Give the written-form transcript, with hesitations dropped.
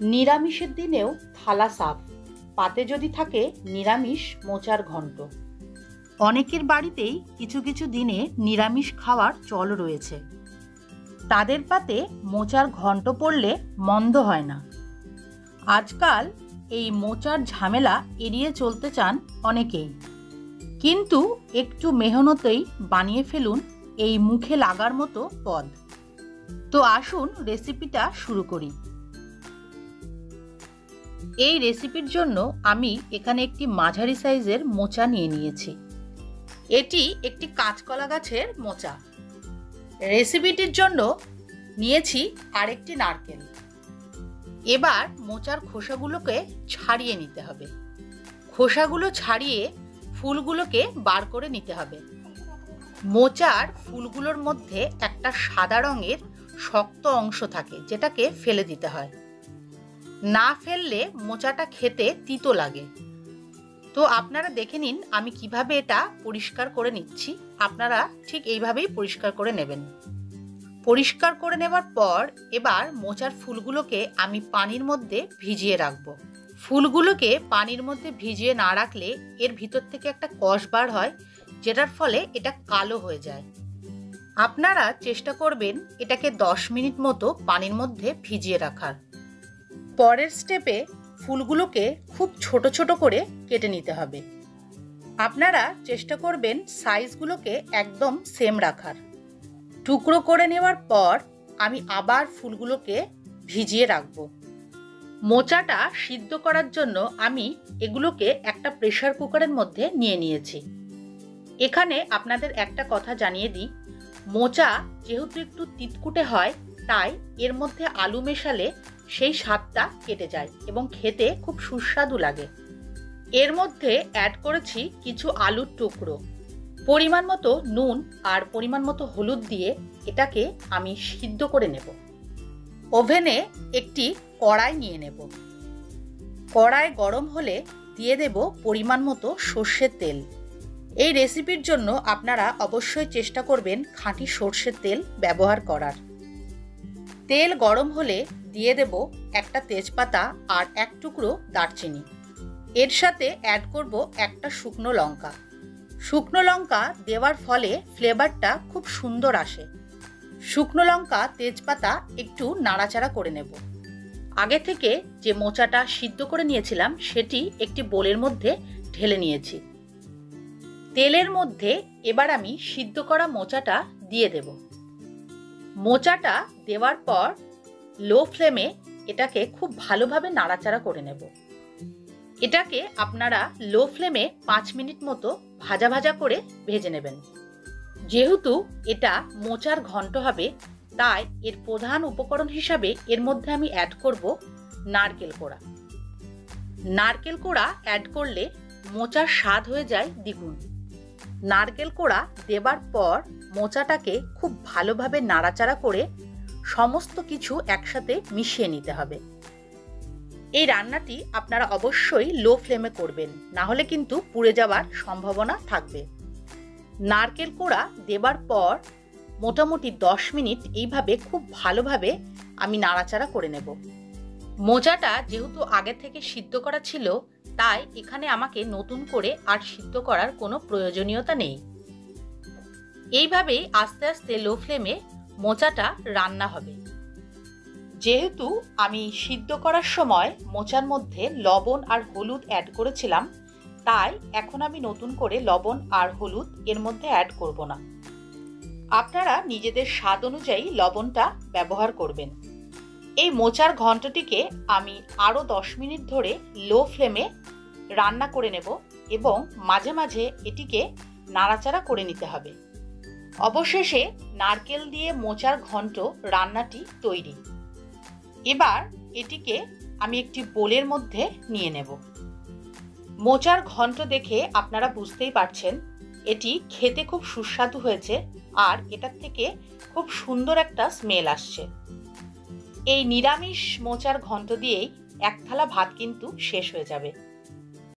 নিরামিষের দিনেও থালা সাফ, পাতে যদি থাকে নিরামিষ মোচার ঘন্ট। অনেকের বাড়িতেই কিছু কিছু দিনে নিরামিষ খাওয়ার চল রয়েছে। তাদের পাতে মোচার ঘন্ট পড়লে মন্দ হয় না। আজকাল এই মোচার ঝামেলা এড়িয়ে চলতে চান অনেকেই, কিন্তু একটু মেহনতেই বানিয়ে ফেলুন এই মুখে লাগার মতো পদ। তো আসুন রেসিপিটা শুরু করি। এই রেসিপির জন্য আমি এখানে একটি মাঝারি সাইজের মোচা নিয়ে নিয়েছি। এটি একটি কাঁচকলা গাছের মোচা। রেসিপিটির জন্য নিয়েছি আরেকটি নারকেল। এবার মোচার খোসাগুলোকে ছাড়িয়ে নিতে হবে। খোসাগুলো ছাড়িয়ে ফুলগুলোকে বার করে নিতে হবে। মোচার ফুলগুলোর মধ্যে একটা সাদা রঙের শক্ত অংশ থাকে, যেটাকে ফেলে দিতে হয়। না ফেললে মোচাটা খেতে তিতো লাগে। তো আপনারা দেখে নিন আমি কিভাবে এটা পরিষ্কার করে নিচ্ছি। আপনারা ঠিক এইভাবেই পরিষ্কার করে নেবেন। পরিষ্কার করে নেবার পর এবার মোচার ফুলগুলোকে আমি পানির মধ্যে ভিজিয়ে রাখবো। ফুলগুলোকে পানির মধ্যে ভিজিয়ে না রাখলে এর ভিতর থেকে একটা কষ বার হয়, যেটার ফলে এটা কালো হয়ে যায়। আপনারা চেষ্টা করবেন এটাকে 10 মিনিট মতো পানির মধ্যে ভিজিয়ে রাখার। পরের স্টেপে ফুলগুলোকে খুব ছোট ছোট করে কেটে নিতে হবে। আপনারা চেষ্টা করবেন সাইজগুলোকে একদম সেম রাখার। টুকরো করে নেওয়ার পর আমি আবার ফুলগুলোকে ভিজিয়ে রাখব। মোচাটা সিদ্ধ করার জন্য আমি এগুলোকে একটা প্রেসার কুকারের মধ্যে নিয়ে নিয়েছি। এখানে আপনাদের একটা কথা জানিয়ে দিই, মোচা যেহেতু একটু তিতকুটে হয়, তাই এর মধ্যে আলু মেশালে সেই স্বাদটা কেটে যায় এবং খেতে খুব সুস্বাদু লাগে। এর মধ্যে অ্যাড করেছি কিছু আলুর টুকরো, পরিমাণ মতো নুন আর পরিমাণ মতো হলুদ দিয়ে এটাকে আমি সিদ্ধ করে নেব। ওভেনে একটি কড়াই নিয়ে নেব। কড়াই গরম হলে দিয়ে দেব পরিমাণ মতো সর্ষের তেল। এই রেসিপির জন্য আপনারা অবশ্যই চেষ্টা করবেন খাঁটি সর্ষের তেল ব্যবহার করার। তেল গরম হলে দিয়ে দেব একটা তেজপাতা আর এক টুকরো দারচিনি। এর সাথে অ্যাড করব একটা শুকনো লঙ্কা। শুকনো লঙ্কা দেওয়ার ফলে ফ্লেভারটা খুব সুন্দর আসে। শুকনো লঙ্কা তেজপাতা একটু নাড়াচাড়া করে নেব। আগে থেকে যে মোচাটা সিদ্ধ করে নিয়েছিলাম সেটি একটি বোলের মধ্যে ঢেলে নিয়েছি। তেলের মধ্যে এবার আমি সিদ্ধ করা মোচাটা দিয়ে দেব। মোচাটা দেওয়ার পর লো ফ্লেমে এটাকে খুব ভালোভাবে নাড়াচাড়া করে নেব। এটাকে আপনারা লো ফ্লেমে 5 মিনিট মতো ভাজা ভাজা করে ভেজে নেবেন। যেহেতু এটা মোচার ঘন্ট হবে, তাই এর প্রধান উপকরণ হিসাবে এর মধ্যে আমি অ্যাড করব নারকেল কোড়া। নারকেল কোড়া অ্যাড করলে মোচার স্বাদ হয়ে যায় দ্বিগুণ। নারকেল কোড়া দেবার পর মোচাটাকে খুব ভালোভাবে নাড়াচাড়া করে সমস্ত কিছু একসাথে মিশিয়ে নিতে হবে। এই রান্নাটি আপনারা অবশ্যই লো ফ্লেমে করবেন, না হলে কিন্তু পুড়ে যাওয়ার সম্ভাবনা থাকবে। নারকেল কোড়া দেবার পর মোটামুটি 10 মিনিট এইভাবে খুব ভালোভাবে আমি নাড়াচাড়া করে নেব। মোচাটা যেহেতু আগে থেকে সিদ্ধ করা ছিল, তাই এখানে আমাকে নতুন করে আর সিদ্ধ করার কোনো প্রয়োজনীয়তা নেই। এইভাবেই আস্তে আস্তে লো ফ্লেমে মোচাটা রান্না হবে। যেহেতু আমি সিদ্ধ করার সময় মোচার মধ্যে লবণ আর হলুদ অ্যাড করেছিলাম, তাই এখন আমি নতুন করে লবণ আর হলুদ এর মধ্যে অ্যাড করব না। আপনারা নিজেদের স্বাদ অনুযায়ী লবণটা ব্যবহার করবেন। এই মোচার ঘন্টটিকে আমি আরও 10 মিনিট ধরে লো ফ্লেমে রান্না করে নেব এবং মাঝে মাঝে এটিকে নাড়াচাড়া করে নিতে হবে। অবশেষে নারকেল দিয়ে মোচার ঘন্ট রান্নাটি তৈরি। এবার এটিকে আমি একটি বোলের মধ্যে নিয়ে নেব। মোচার ঘন্ট দেখে আপনারা বুঝতেই পারছেন এটি খেতে খুব সুস্বাদু হয়েছে আর এটার থেকে খুব সুন্দর একটা স্মেল আসছে। এই নিরামিষ মোচার ঘন্ট দিয়েই এক থালা ভাত কিন্তু শেষ হয়ে যাবে।